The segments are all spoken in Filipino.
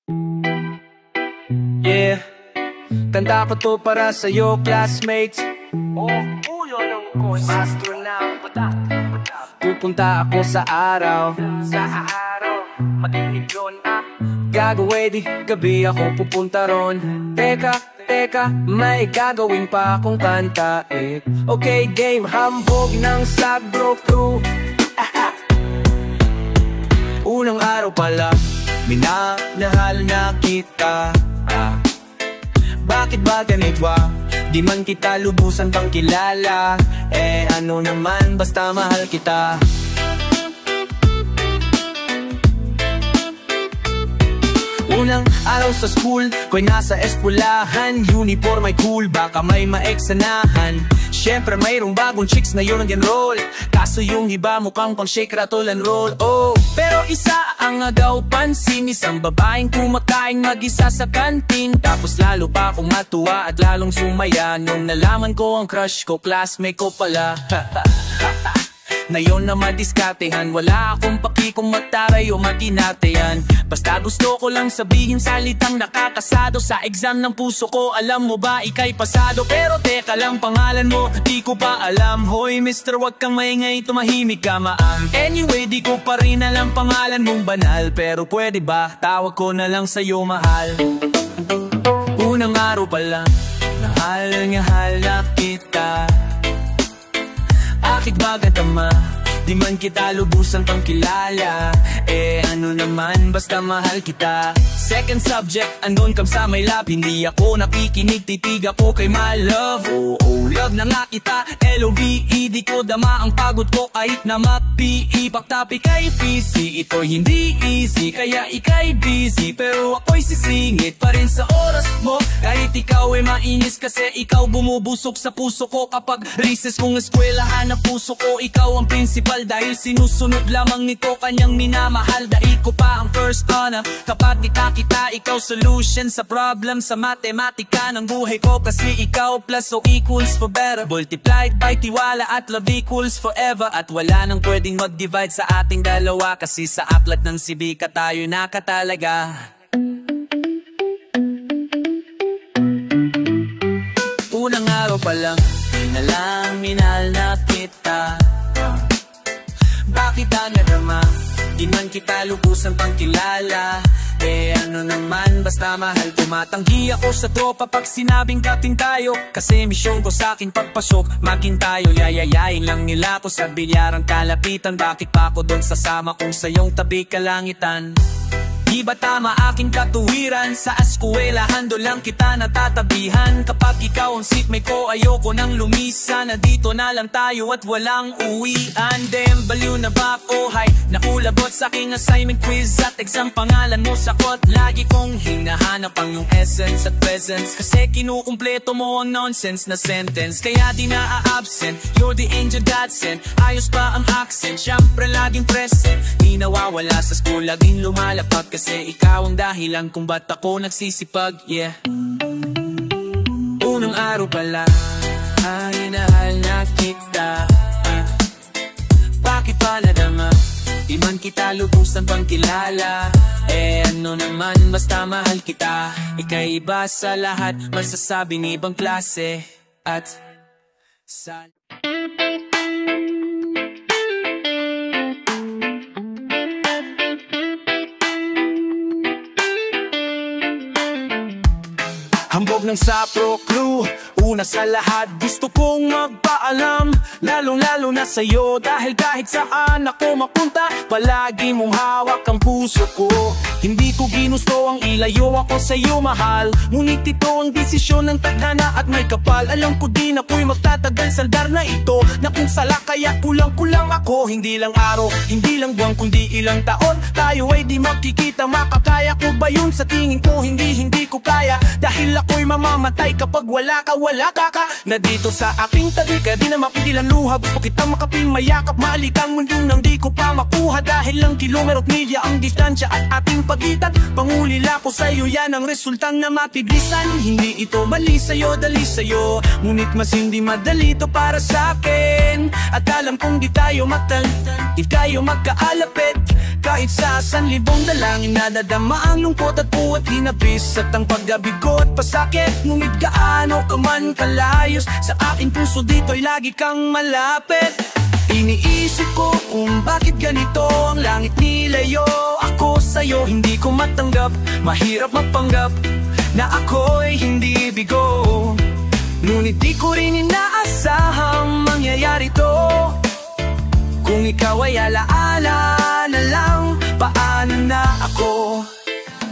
Yeah, kanta ko to para sa'yo, classmates. Ulo ng ko'y astronaut. Pupunta ako sa araw. Sa araw, madinig yun Gagawin di gabi ako pupunta ron. Teka, may gagawin pa akong kanta eh. Okay game, hambog ng Sabro Crew. Unang araw pala, minamahal na kita. Bakit ba ganito di man kita lubusan pang kilala? Eh ano naman, basta mahal kita. Unang araw sa school, ko'y nasa eskwelahan. Uniform ay cool, baka may maeksanahan. Siyempre mayroong bagong chicks na yun ang enroll. Kaso yung iba mukhang pang shake, rattle and roll. Oh, pero isa ang agaw pansin. Isang babaeng kumakain mag-isa sa kantin. Tapos lalo pa akong matuwa at lalong sumaya nung nalaman ko ang crush ko, classmate ko pala. Na yun na madiskatehan, wala akong paki kung magtaray o maginateyan. Basta gusto ko lang sabihin salitang nakakasado. Sa exam ng puso ko, alam mo ba ika'y pasado. Pero teka lang, pangalan mo, di ko pa alam. Hoy mister, wag kang maingay, tumahimik ka maan. Anyway, di ko pa rin alam pangalan mong banal. Pero pwede ba, tawag ko na lang sa'yo mahal. Unang araw pa lang, mahal na kita. Akit bagat ama, di man kita lubusan pang kilala. Eh ano naman, basta mahal kita. Second subject, andun kam sa may lab. Hindi ako nakikinig, titig ako kay my love. Oh, love na nga kita, L-O-V-E. Di ko dama ang pagod ko kahit na ma-P-E. Pagtapik kay PC, ito'y hindi easy. Kaya ika'y busy, pero ako'y sisingit pa rin sa oras mo. Kahit ikaw ay mainis kasi ikaw bumubusok sa puso ko. Kapag recess kong eskwelahan na puso ko, ikaw ang principal. Dahil sinusunod lamang nito kanyang minamahal. Dahil ko pa ang first honor. Kapag kita, ikaw solution sa problem sa matematika ng buhay ko. Kasi ikaw plus o equals for better, multiplied by tiwala at love equals forever. At wala nang pwedeng mag-divide sa ating dalawa. Kasi sa aklat ng sibika tayo nakatalaga. Unang araw pa lang, minal na kita. Bakit ang nadarama, di man kita lubusan pang kilala. Eh ano naman, basta mahal. Tumatanggi ako sa tropa pag sinabing kating tayo. Kasi misyon ko sa'kin pagpasok, maging tayo. Yayayain lang nila ko sa bilyarang kalapitan. Bakit pa ako doon sasama kung sa iyong tabi kalangitan? Di ba tama aking katuwiran? Sa eskwelahan doon lang kita natatabihan. Kapag ikaw ang seatmate ko, ayoko nang lumisa. Na dito na lang tayo at walang uwian. Damn, baliw na ba ako? Hay, nakulabot sa aking assignment quiz at exam. Pangalan mo sakot, lagi kong hinahanap ang iyong essence at presence. Kasi kinukumpleto mo ang nonsense na sentence. Kaya di na-absent, you're the angel God sent. Ayos pa ang accent, syempre laging present. Di nawawala sa school, laging lumalapag. Kasi ikaw ang dahilan kung ba't ako nagsisipag, yeah. Unang araw pala, hinahal na kita. Bakit pa nadama, di man kita lubusan pang kilala. Eh ano naman, basta mahal kita. Ika'y iba sa lahat, masasabi ni ibang klase. At sa... Hambog ng Sabro Crew, una sa lahat gusto kong magpaalam. Lalong-lalo na sa'yo dahil kahit saan ako mapunta, palagi mong hawak ang puso ko. Hindi ko ginusto ang ilayo ako sa'yo mahal. Ngunit ito ang desisyon ng tadhana at may kapal. Alam ko din ako'y magtatagal sa dar na ito. Na kung sala kaya kulang-kulang ako. Hindi lang araw, hindi lang buwan, kundi ilang taon. Tayo ay di magkikita, makakaya ko ba yun? Sa tingin ko hindi ko kaya. Dahil ako'y mamamatay kapag wala ka na dito sa aking tabi. Kaya di na mapigilan luha, gusto kita makaping mayakap. Malikang mundong nang di ko pa makuha. Dahil lang kilometro't milya ang distansya at ating pagitan. Pangulila ko sa'yo, yan ang resultang na matiglisan. Hindi ito mali sa'yo, dali sa'yo. Ngunit mas hindi madali ito para sa'kin. At alam kong di tayo magkaalapit. Kahit sa sanlibong dalangin nadadama ang lungkot at puwat hinabis at ang paggabigo at pasakit. Ngunit gaano ka man kalayos, sa aking puso dito'y lagi kang malapit. Iniisip ko kung bakit ganito ang langit nilayo. Ako sa'yo hindi ko matanggap, mahirap magpanggap na ako'y hindi bigo. Ngunit di ko rin inaasahang mangyayari to. Kung ikaw ay alaala na lang, paano na ako?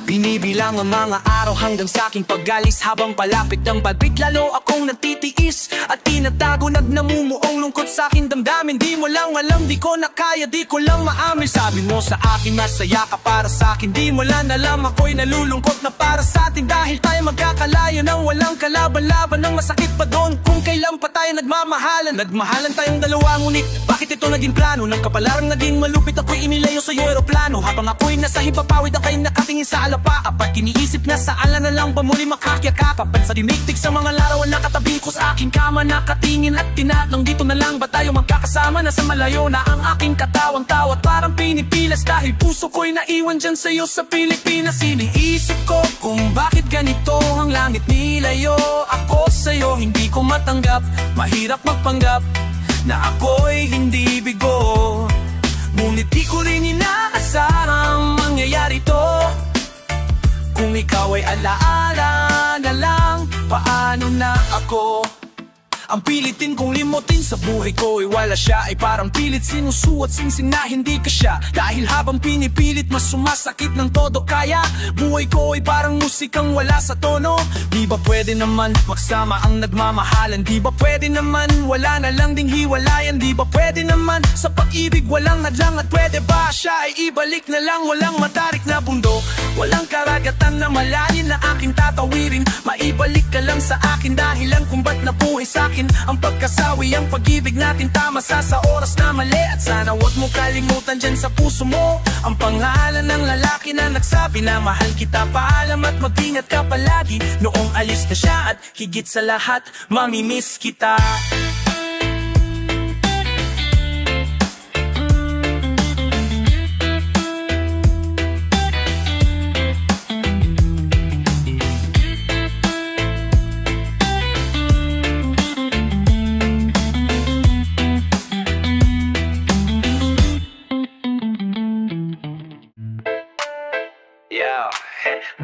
Binibilang ang mga araw hanggang sa aking pag-alis. Habang palapit ang pagbit, lalo akong natitiis at tinatago, nagnamumuong lungkot sa aking damdamin. Di mo lang alam, di ko na kaya, di ko lang maamin. Sabi mo sa akin, masaya ka para sa akin. Di mo lang alam, ako'y nalulungkot na para sa atin. Dahil tayo magkakalayo nang walang kalaban-laban. Ang masakit pa doon kung kailan pa tayo nagmamahalan. Nagmahalan tayong dalawa, ngunit bakit ito naging plano? Nang kapalarang naging malupit, ako'y inilayo sa'yo eroplano. Habang ako'y nasa hibapawid, ako'y nakatingin sa alapa. Apat kiniisip na saan na lang ba muli makakyakap. At sa dinigtig sa mga larawan na katabi ko sa aking kama, nakatingin at tinatanong, dito na lang ba tayo magkakasama? Nasa malayo na ang aking katawang tawat, parang pinipilas dahil puso ko'y naiwan dyan sa'yo sa Pilipinas. Iniisip ko kung bakit ganito ang langit nilayo. Ako sa'yo hindi ko matanggap, mahirap magpanggap na ako'y hindi bigo. Ngunit di ko rin inaasahang mangyayari to. Kung ikaw ay alaala na lang, paano na ako? Ang pilitin kong limutin sa buhay ko ay wala siya. Ay parang pilit sinusuot singsing na hindi ka siya. Dahil habang pinipilit mas sumasakit ng todo. Kaya buhay ko ay parang musikang wala sa tono. Di ba pwede naman magsama ang nagmamahalan? Di ba pwede naman wala na lang ding hiwalayan? Di ba pwede naman sa pag-ibig walang hadlang? At pwede ba siya ay ibalik na lang? Walang matarik na bundok, walang karagatan na malalim na aking tatawirin. Maibalik ka lang sa akin dahilan kung ba't nabuhay sa akin ang pagkasawi, ang pag-ibig natin tama sa oras na mali. At sana wag mo kalimutan dyan sa puso mo ang pangalan ng lalaki na nagsabi na mahal kita. Paalam at mag-ingat ka palagi. Noong alis na siya at higit sa lahat, mamimiss kita.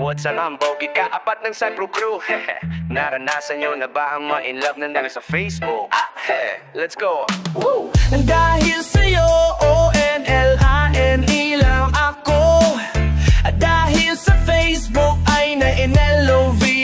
What's up, ang bogey kaapat ng Cypro Crew. Naranasan nyo na ba ang ma-inlove na lang sa Facebook? Let's go! Woo! Dahil sa'yo, ONLINE lang ako. Dahil sa Facebook ay na-NLOVE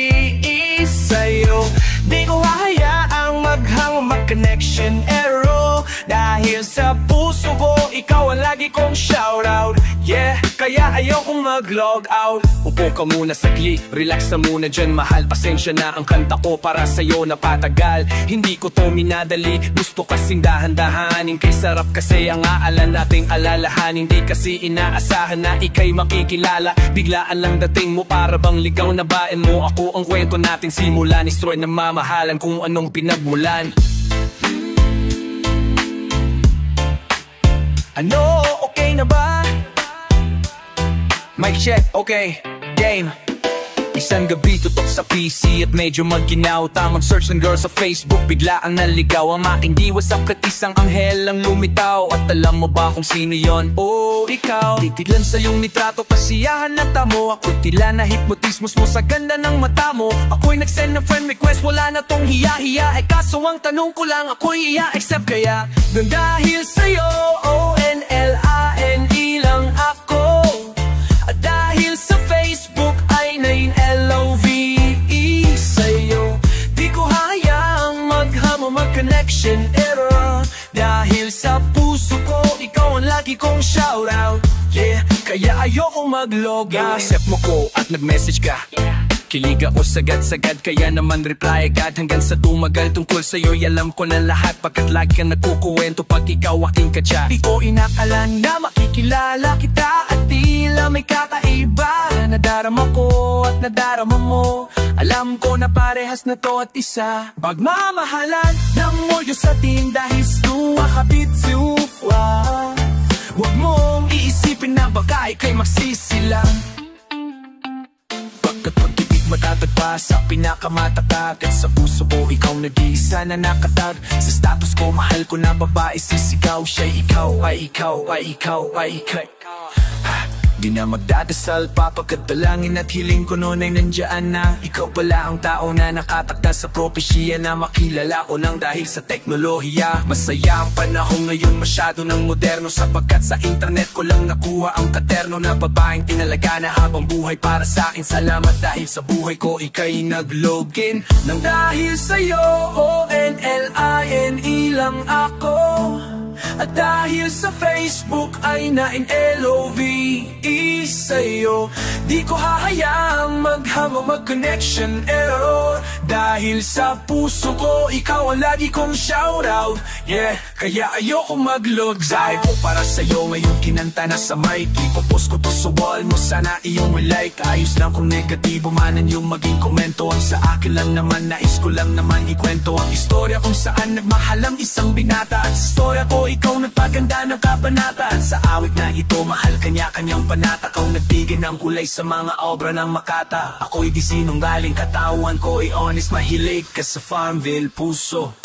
sa'yo. Di ko hahayaang maghang mag-connection error. Dahil sa puso ko, ikaw ang lagi kong shoutout. Yeah, kaya ayokong mag-log out. Upo ka muna saglit, relax na muna dyan mahal. Pasensya na ang kanta ko para sa'yo napatagal. Hindi ko to minadali, gusto kasing dahan-dahanin. Kay sarap kasi ang aalan nating alalahanin. Hindi kasi inaasahan na ika'y makikilala. Biglaan lang dating mo para bang ligaw na baen mo. Ako ang kwento nating simula, destroy na mamahalan kung anong pinagmulan. Ano, okay na ba? Mic check, okay, game. Isang gabi tutok sa PC at medyo maginaw. Tamang search ng girl sa Facebook, biglaan naligaw. Ang aking diwa sa katisang anghel ang lumitaw. At alam mo ba kung sino yon? Oh, ikaw. Titilan sa iyong nitrato, kasiyahan na tamo. Ako tila na hipnotismos mo sa ganda ng mata mo. Ako'y nag-send ng friend request, wala na tong hiya-hiya. Kaso ang tanong ko lang, ako'y iya-accept kaya? Dahil sa'yo, ONLINE lang ako. Dahil sa Facebook ay na-LOVE sa'yo. Di ko hayaang maghamo mag-connection error. Dahil sa puso ko, ikaw ang lagi kong shoutout. Yeah, kaya ayokong mag-log out. Accept mo ko at nag-message ka. Kilig ako sagad-sagad, kaya naman reply agad. Hanggang sa tumagal tungkol sa'yo'y alam ko na lahat. Pagkat lagi kang nagkukuwento pag ikaw aking katsa. Di ko inakalan na makikilala kita at tila may kakaiba. Nadarama ko at nadarama mo. Alam ko na parehas na to at isa. Pagmamahalan ng molyo sa atin dahil suwa kapit suwa. Huwag mong iisipin na baka ika'y magsisilang, pagkat pag-ibig matatagpa sa pinakamatatag. At sa puso ko ikaw nag-iisa na nakatag. Sa status ko mahal ko na babae sisigaw, siya'y ikaw, ay ikaw, ay ikaw, ay ikaw. Di na magdadasal pa pagkat dalangin at hiling ko noon ay nandiyan na. Ikaw pala ang tao na nakatakda sa propesya na makilala ko lang dahil sa teknolohiya. Masaya ang panahon ngayon, masyado ng moderno, sapagkat sa internet ko lang nakuha ang katerno na babaeng tinalaga na habang buhay para sa akin. Salamat dahil sa buhay ko ika'y nag-login. Nang dahil sa'yo, ONLINE lang ako. At dahil sa Facebook ay na-LOVE sa'yo, di ko hahayaang maghamang mag-connection error. Dahil sa puso ko, ikaw ang lagi kong shoutout. Yeah, kaya ayoko mag-log. Dahil ko para sa'yo ngayon kinanta na sa mic. Ipopost ko to sa wall mo, sana iyong like. Ayos lang kung negatibo manan yung maging komento. Ang sa akin lang naman, nais ko lang naman ikwento ang istorya kung saan nagmahal ang isang binata. At sa istorya ko, ikaw nagpaganda ng kabanata. At sa awit na ito, mahal kanya-kanyang panata. Kau nagbigay ng kulay sa mga obra ng Makata. Ako'y di sinunggaling, katawan ko ay honest. Mahilig ka sa Farmville puso.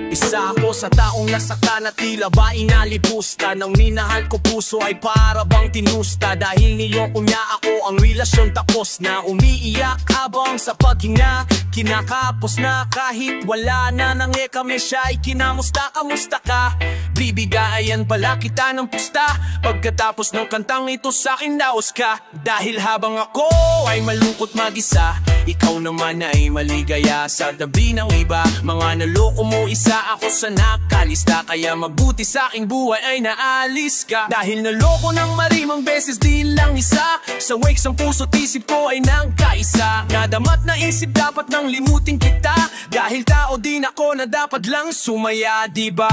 Isa ako sa taong nasaktan at tila ba inalipusta. Nang minahal ko puso ay para bang tinusta. Dahil niloko niya ako, ang relasyon tapos na. Umiiyak habang sa paghinga, kinakapos na. Kahit wala na nang kami, siya ay kinamusta. Kamusta ka? Bibigayan pala kita ng pusta. Pagkatapos ng kantang ito sa'kin daos ka. Dahil habang ako ay malungkot mag-isa, ikaw naman ay maligaya sa tabi ng iba. Mga naloko mo, isa ako sa nakalista. Kaya mabuti sa aking buhay ay naalis ka. Dahil naloko ng marimang beses, di lang isa. Sa wakes ang puso't isip ko ay nagkaisa. Nadamat na isip dapat nang limutin kita. Dahil tao din ako na dapat lang sumaya, diba?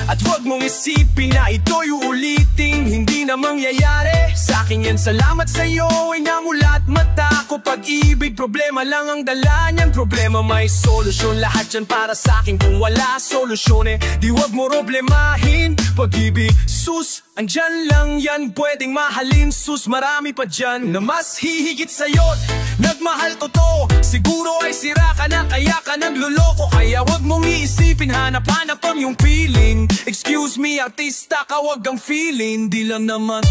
At huwag mong isipin na ito'y uulitin, hindi na mangyayari sa akin yan. Salamat sa'yo ay namulat mata ko. Pag-ibig, problema lang ang dala niyan. Problema may solusyon, lahat yan para sa akin. Kung wala solusyon di wag mo problemahin. Pag-ibig, sus, andyan lang yan, pwedeng mahalin. Sus, marami pa dyan na mas hihigit sa'yo. Nagmahal ko to, siguro ay sira ka na, kaya ka nagluloko. Kaya wag mong iisipin, hanap-hanap ang yung feeling. Excuse me, artista ka, wag ang feeling. Di lang naman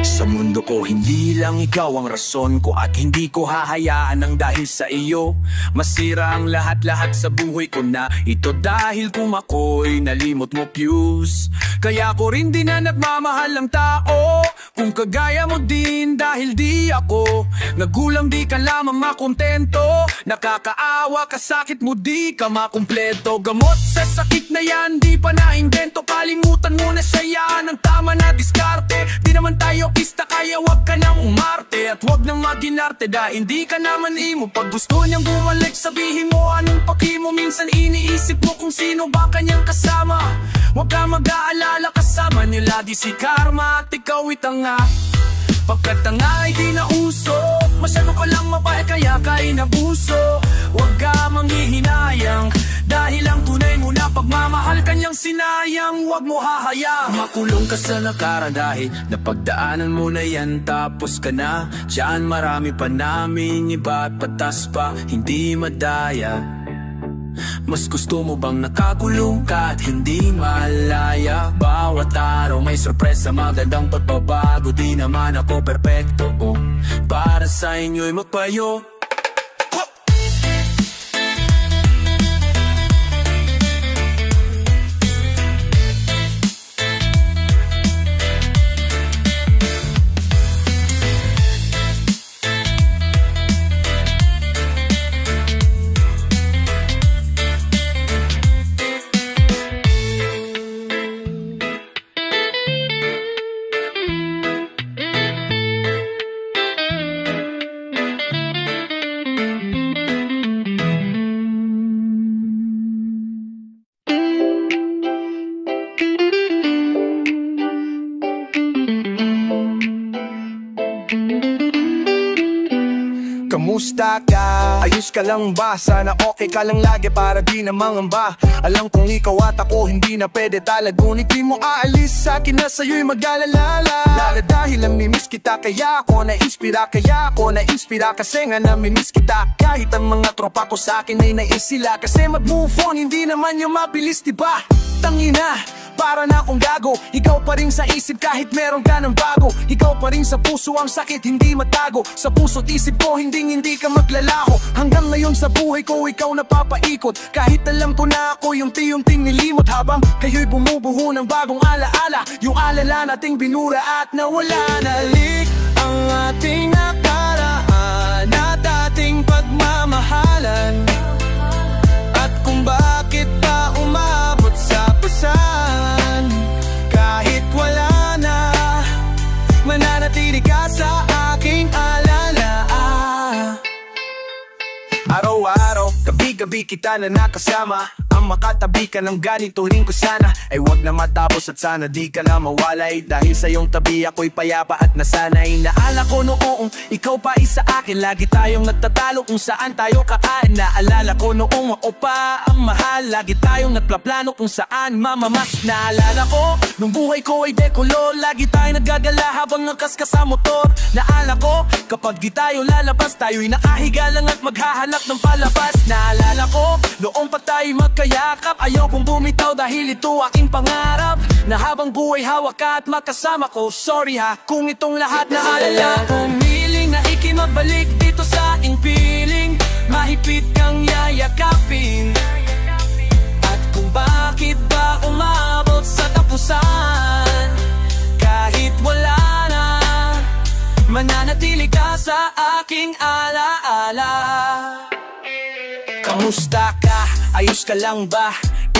sa mundo ko, hindi lang ikaw ang rason ko. At hindi ko hahayaan ng dahil sa iyo masira ang lahat-lahat sa buhay ko na ito. Dahil kung ako'y nalimot mo, Pius, kaya ko rin din na nagmamahal ang tao. Kung kagaya mo din, dahil di ako nagulang, di ka lamang makontento. Nakakaawa ka, sakit mo, di ka makumpleto. Gamot sa sakit na yan, di pa na-invento. Kalimutan mo na siya, ang tama na diskarte. Di naman tayo pista, kaya wag ka nang umarte. At wag nang maginarte, dahil hindi ka naman imo. Pag gusto niyang bumalik, sabihin mo anong paki mo. Minsan iniisip mo kung sino ba kanyang kasama. Wag ka mag-aalala, kasama nila di si karma. At ikaw itanga, pagkat tanga ay di na uso. Masyado ka lang mabait, kaya ka inabuso. Wag ka manghihinayang, dahil ang tunay mo na pagmamahal kanyang sinayang. Wag mo hahayang makulong ka sa nakaraan, dahil napagdaanan mo na yan, tapos ka na. Diyan marami pa namin iba at patas pa, hindi madaya. Mas gusto mo bang nakakulong ka at hindi malaya? Bawat araw may sorpresa, magandang pagbabago. Di naman ako perpekto, para sa inyo'y magpayo. Kamusta ka? Ayos ka lang ba? Sana okay ka lang lagi para di na mangamba. Alam kong ikaw at ako hindi na pwede talag, ngunit di mo aalis sa akin na sa'yo'y mag-alala. Lala dahil namimiss kita, kaya ako na-inspira kasi nga namimiss kita. Kahit ang mga tropa ko sa akin ay nais sila, kasi mag-move on hindi naman yung mabilis, diba? Tangina, para na akong gago. Ikaw pa rin sa isip kahit meron ka ng bago. Ikaw pa rin sa puso, ang sakit hindi matago. Sa puso't isip ko hindi ka maglalaho. Hanggang ngayon sa buhay ko ikaw napapaikot, kahit alam ko na ako yung tiyong-ting nilimot. Habang kayo'y bumubuho ng bagong alaala, yung alala nating binura at nawala. Nalik ang ating nakaraan at ating pagmamahalan, at kung bakit ba umabot sa pasan. Kahit wala na, mananatili ka sa aking alala. Araw-araw, gabi-gabi kita na nakasama. Ang makatabi ka ng ganito rin ko sana ay wag na matapos at sana di ka na mawalay. Dahil sa iyong tabi ako'y payapa at nasanay. Naala ko noong ikaw pa isa akin, lagi tayong nagtatalo kung saan tayo kakain. Naalala ko noong ako pa ang mahal, lagi tayong nagplaplano kung saan mamamas. Naalala ko nung buhay ko ay dekolor, lagi tayong naggagala habang nagkas ka sa motor. Naala ko kapag di tayo lalabas, tayo'y nakahiga lang at maghahanap ng palabas. Naalala ko noong pa tayo magkayakap, ayaw kong bumitaw dahil ito aking pangarap, na habang buhay hawak ka at makasama ko. Sorry ha kung itong lahat na alala. Humiling na ikimagbalik dito sa aking piling, mahigpit kang yayakapin. At kung bakit ba umabot sa tapusan, kahit wala na, mananatili ka sa aking alaala. Kamusta ka? Ayos ka lang ba?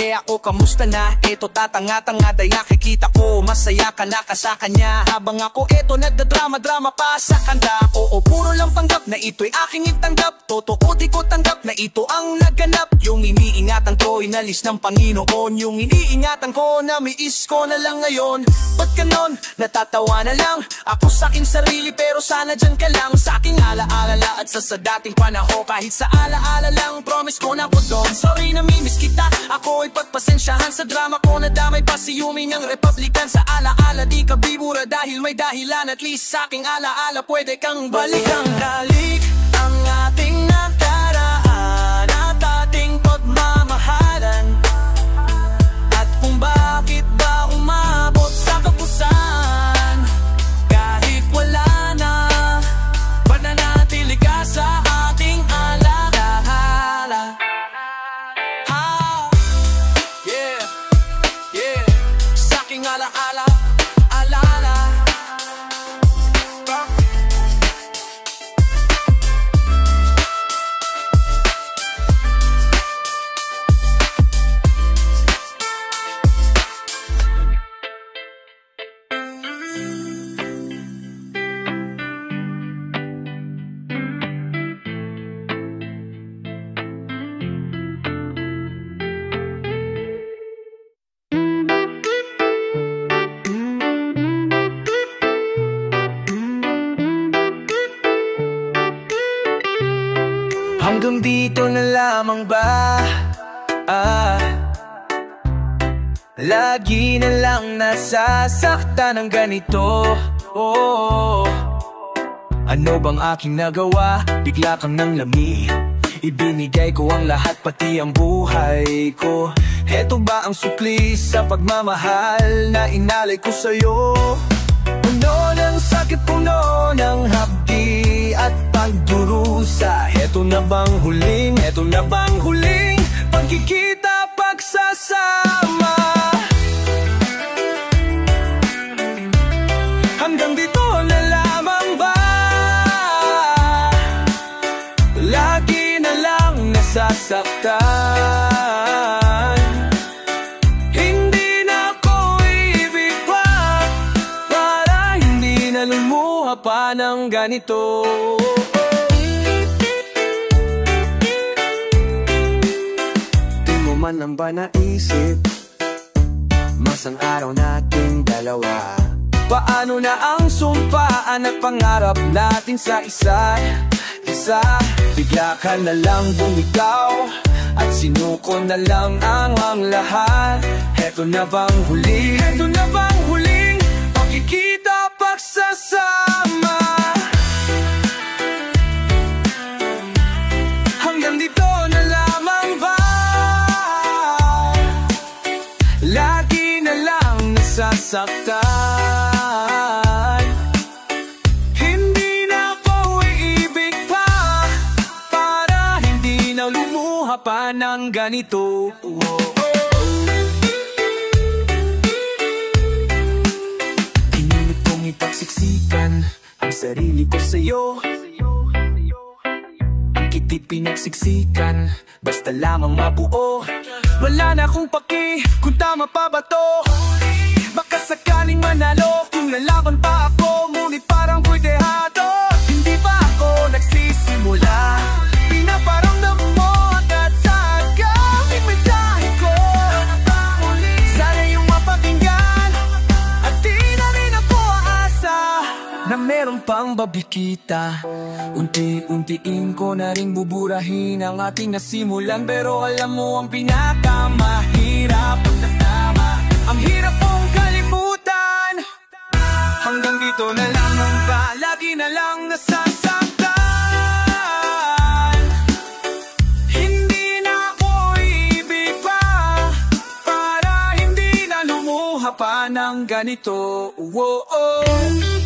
Ako kamusta na? Eto tatanga-tanga dahil nakikita ko masaya ka na ka sa kanya, habang ako eto nagdadrama-drama pa sa kanta. Oo, puro lang panggap na ito'y aking itanggap. Totoo di ko tanggap na ito ang naganap. Yung iniingatan ko inalis ng Panginoon, yung iniingatan ko na miis ko na lang ngayon. Ba't ganon? Natatawa na lang ako sa aking sarili, pero sana dyan ka lang sa aking alaala at sa dating panahon. Kahit sa alaala lang, promise ko na ko doon. Sorry na mimiss kita, ako ay pagpasensyahan sa drama ko, nadamay pa si Yumi ng Republican. Sa alaala di ka bibura dahil may dahilan, at least sa aking alaala pwede kang balikan. Dalik ang ating nakaraan at ating pagmamahalan, at kung bakit ba umabot sa kapusan, kahit wala na, pananatili ka sa ating alaala. Alaala, alaala. Hanggang dito na lamang ba? Lagi na lang nasasaktan ng ganito. Ano bang aking nagawa? Bigla kang nang lami. Ibinigay ko ang lahat, pati ang buhay ko. Heto ba ang sukli sa pagmamahal na inalay ko sa'yo? Puno ng sakit, puno ng hapdi at pagdurusa. Heto na bang huling pagkikita, pagsasama? Hanggang dito na lamang ba? Lagi na lang nasasaktan. Hindi na ko ibig pa, para hindi na lumuha pa ng ganito. Di mo man ang ba naisip, masang araw nating dalawa, Paano na ang sumpaan at pangarap natin sa isa't isa? Bigla ka na lang bumigaw at sinuko na lang ang lahat. Heto na bang huli? Heto na bang huling pagkikita pagsasama? Hanggang dito na lamang ba? Lagi na lang nasasaktan. Hindi na ako iibig pa, para hindi na lumuha pa ng ganito. Pinilit kong ipagsiksikan ang sarili ko sa'yo. Ang kitit pinagsiksikan, basta lamang mabuo. Wala na akong paki kung tama pa ba to. Baka sakaling manalo kung lalaban pa ako, ngunit parang ko'y dehado. Hindi pa ako nagsisimula, pinaparamdam mo agad sa aking mensahe ko. Sana yung mapakinggan at di na rin ako aasa na meron pang babikita. Unti-untiin ko na ring buburahin ang ating nasimulan, pero alam mo ang pinakamahirap pagkasama, ang hirap mong kalimutan. Hanggang dito na lang ang ba, lagi na lang nasasaktan. Hindi na ako ibig pa, para hindi na lumuha pa ng ganito. Whoa, oh.